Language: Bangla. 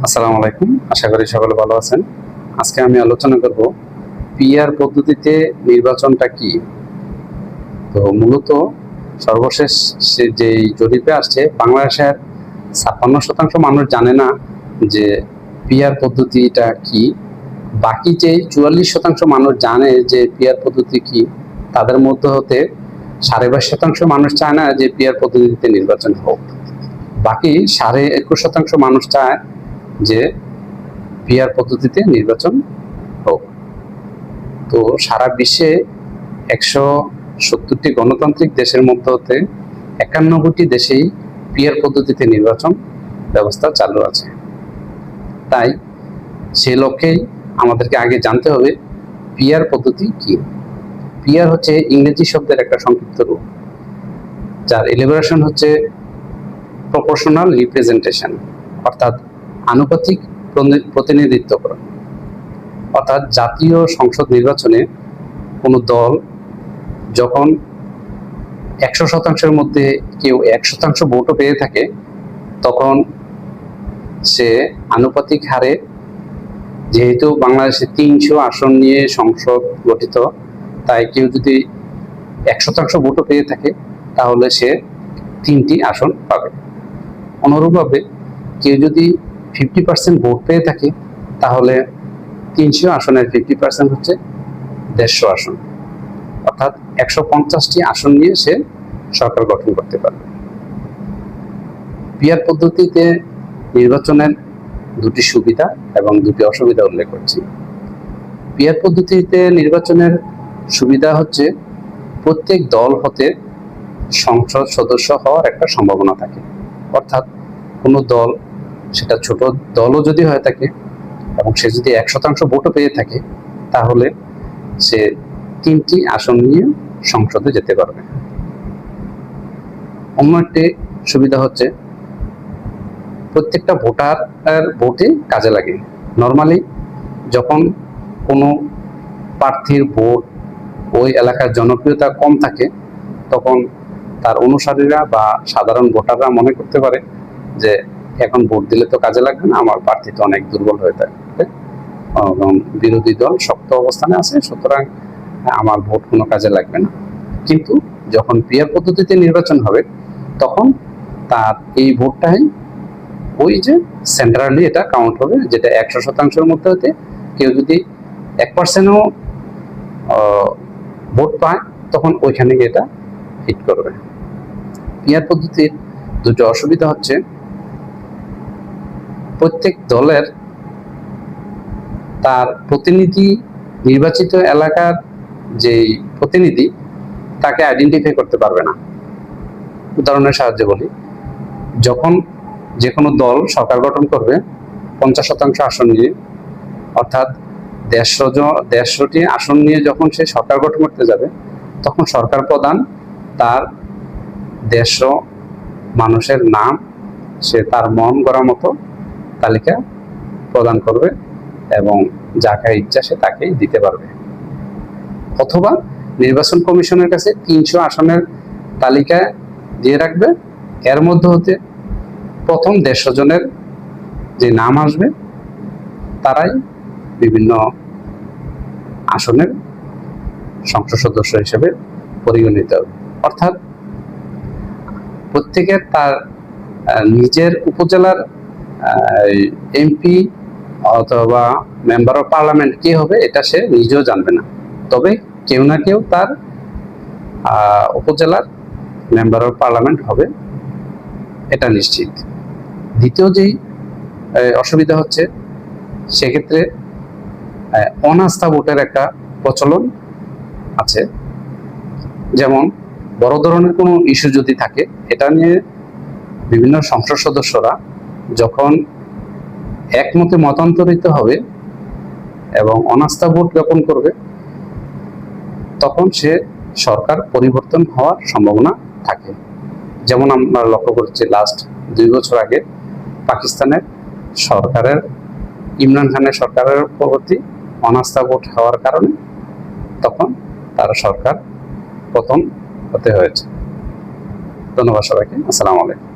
আসসালামু আলাইকুম, আশা করি সকলে ভালো আছেন। আজকে আমি আলোচনা করব পিআর পদ্ধতিতে নির্বাচনটা কি। তো মূলত সর্বশেষ যেই জরিপে আসছে, বাংলাদেশের ৫৬% মানুষ জানে না যে পিআর পদ্ধতিটা কি। বাকি যে ৪৪% মানুষ জানে যে পিআর পদ্ধতি কি, তাদের মধ্যে হতে ২২.৫% মানুষ চায় না যে পিআর পদ্ধতিতে নির্বাচন হোক। বাকি ২১.৫% মানুষ চায় যে পিআর পদ্ধতিতে নির্বাচন হোক। তো সারা বিশ্বে ১৭০টি গণতান্ত্রিক দেশের মধ্যে হতে ৯১টি দেশেই পিআর পদ্ধতিতে নির্বাচন ব্যবস্থা চালু আছে। তাই সে লক্ষ্যেই আমাদেরকে আগে জানতে হবে পিআর পদ্ধতি কি। পিআর হচ্ছে ইংরেজি শব্দের একটা সংক্ষিপ্ত রূপ, যার এলিবারেশন হচ্ছে প্রপোর্শনাল রিপ্রেজেন্টেশন, অর্থাৎ আনুপাতিক প্রতিনিধিত্বকরণ। অর্থাৎ জাতীয় সংসদ নির্বাচনে কোনো দল যখন ১০০%-এর মধ্যে কেউ ১% ভোটও পেয়ে থাকে, তখন সে আনুপাতিক হারে, যেহেতু বাংলাদেশে ৩০০ আসন নিয়ে সংসদ গঠিত, তাই কেউ যদি ১% ভোটও পেয়ে থাকে তাহলে সে ৩টি আসন পাবে। অনুরূপভাবে কেউ যদি 50% ভোট পেয়ে থাকে তাহলে ৩০০ আসনের 50% হচ্ছে ১৫০ আসন, অর্থাৎ ১৫০টি আসন নিয়ে সে সরকার গঠন করতে পারবে। পিআর পদ্ধতিতে নির্বাচনের দুটি সুবিধা এবং দুটি অসুবিধা উল্লেখ করছি। পিআর পদ্ধতিতে নির্বাচনের সুবিধা হচ্ছে প্রত্যেক দল হতে সংসদ সদস্য হওয়ার একটা সম্ভাবনা থাকে। অর্থাৎ কোনো দল, সেটা ছোট দলও যদি হয়ে থাকে এবং সে যদি ১% ভোটও পেয়ে থাকে, তাহলে সে ৩টি আসন নিয়ে সংসদে যেতে পারবে। অন্য একটি সুবিধা হচ্ছে প্রত্যেকটা ভোটার ভোটে কাজে লাগে। নর্মালি যখন কোনো প্রার্থীর ভোট ওই এলাকার জনপ্রিয়তা কম থাকে, তখন তার অনুসারীরা বা সাধারণ ভোটাররা মনে করতে পারে যে এখন ভোট দিলে তো কাজে লাগবে না, আমার প্রার্থী তো অনেক দুর্বল হয়ে থাকে এবং বিরোধী দল শক্ত অবস্থানে আছে, সুতরাং আমার ভোট কোনো কাজে লাগবে না। কিন্তু যখন পিআর পদ্ধতিতে নির্বাচন হবে, তখন তার এই ভোটটাই ওই যে সেন্ট্রালি এটা কাউন্ট হবে, যেটা ১০০%-এর মধ্যে হতে কেউ যদি ১%ও ভোট পায়, তখন ওইখানে গিয়ে এটা হিট করবে। পিআর পদ্ধতির দুটো অসুবিধা হচ্ছে প্রত্যেক দলের তার প্রতিনিধি, নির্বাচিত এলাকার যেই প্রতিনিধি, তাকে আইডেন্টিফাই করতে পারবে না। উদাহরণের সাহায্যে বলি, যখন যে কোনো দল সরকার গঠন করবে ৫০% আসন নিয়ে, অর্থাৎ ১৫০টি আসন নিয়ে যখন সে সরকার গঠন করতে যাবে, তখন সরকার প্রধান তার ১৫০ মানুষের নাম সে তার মন গড়া মতো তালিকা প্রদান করবে এবং যাকে ইচ্ছা সে তাকেই দিতে পারবে। অথবা নির্বাচন কমিশনের কাছে ৩০০ আসনের তালিকা দিয়ে রাখবে, এর মধ্যে হতে প্রথম ১৫০ জনের যে নাম আসবে তারাই বিভিন্ন আসনের সংসদ সদস্য হিসেবে পরিগণিত হবে। অর্থাৎ প্রত্যেকের তার নিজের উপজেলার এমপি অথবা মেম্বার অফ পার্লামেন্ট কে হবে এটা সে নিজেও জানবে না, তবে কেউ না কেউ তার উপজেলার মেম্বার অফ পার্লামেন্ট হবে, এটা নিশ্চিত। দ্বিতীয় যেই অসুবিধা হচ্ছে, সেক্ষেত্রে অনাস্থা ভোটের একটা প্রচলন আছে। যেমন বড় ধরনের কোনো ইস্যু যদি থাকে, এটা নিয়ে বিভিন্ন সংসদ সদস্যরা যখন একমতে মতান্তরিত হবে এবং অনাস্থা ভোট জ্ঞাপন করবে, তখন সে সরকার পরিবর্তন হওয়ার সম্ভাবনা থাকে। যেমন আমরা লক্ষ্য করেছি লাস্ট ২ বছর আগে পাকিস্তানের সরকারের, ইমরান খানের সরকারের প্রতি অনাস্থা ভোট হওয়ার কারণে তখন তার সরকার পতন হতে হয়েছে। ধন্যবাদ সবাইকে। আসসালামু আলাইকুম।